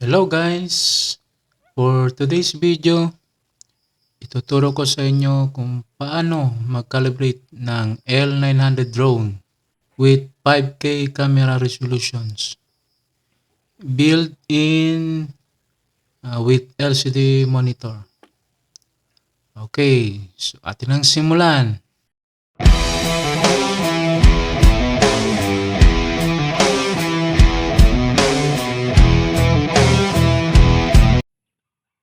Hello guys! For today's video, ituturo ko sa inyo kung paano mag-calibrate ng L900 drone with 5K camera resolutions. Built-in with LCD monitor. Okay, so atin ang simulan.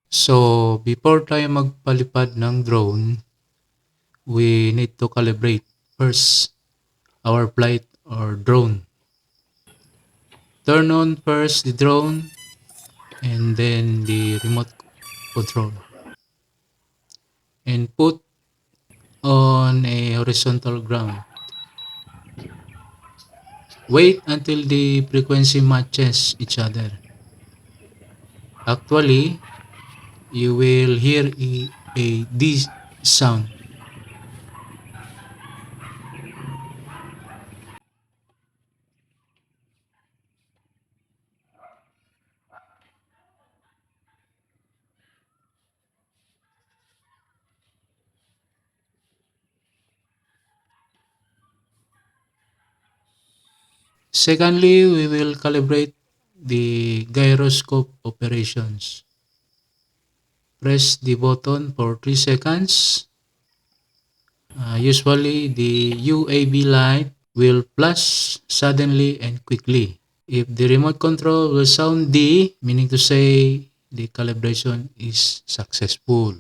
So, before tayo magpalipad ng drone, we need to calibrate first our flight or drone. Turn on first the drone and then the remote control. And put on a horizontal ground. Wait until the frequency matches each other. Actually, you will hear a D sound. Secondly, we will calibrate the gyroscope operations. Press the button for 3 seconds. Usually, the UAV light will flash suddenly and quickly. If the remote control will sound D, meaning to say the calibration is successful.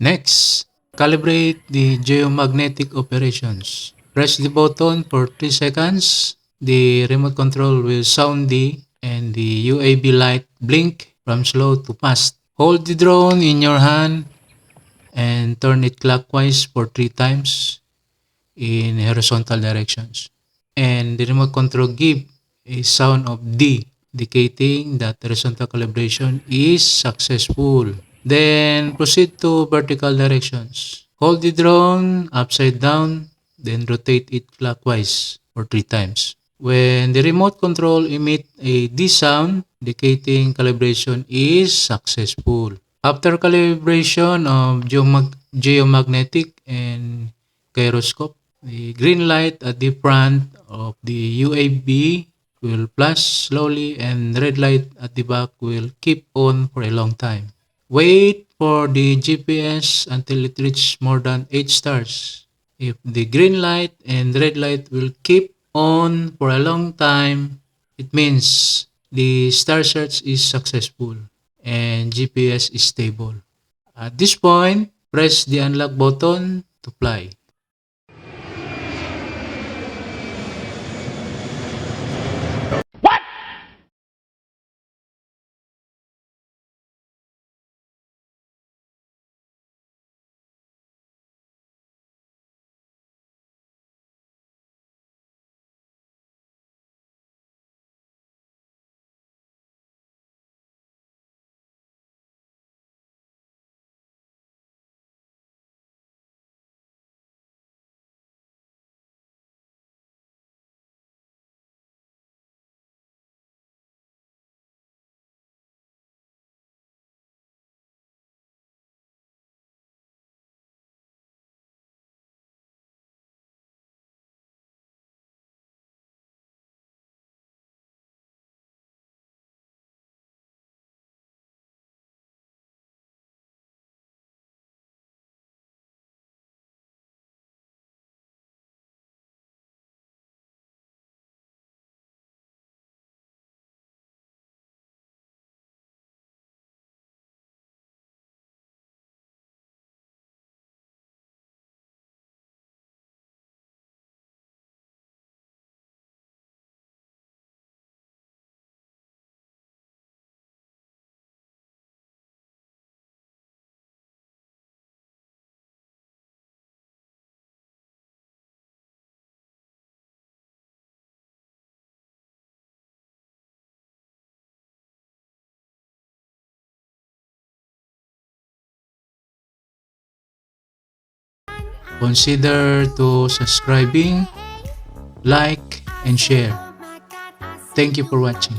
Next, calibrate the geomagnetic operations. Press the button for 3 seconds. The remote control will sound D and the UAV light blink from slow to fast. Hold the drone in your hand and turn it clockwise for 3 times in horizontal directions. And the remote control give a sound of D, indicating that the horizontal calibration is successful. Then proceed to vertical directions. Hold the drone upside down, then rotate it clockwise for 3 times. When the remote control emit a D sound, indicating calibration is successful. After calibration of geomagnetic and gyroscope, the green light at the front of the UAV will flash slowly and red light at the back will keep on for a long time. Wait for the GPS until it reaches more than 8 stars. If the green light and red light will keep on for a long time, it means the star search is successful and GPS is stable. At this point, press the unlock button to fly. Consider to subscribing, like, and share. Thank you for watching.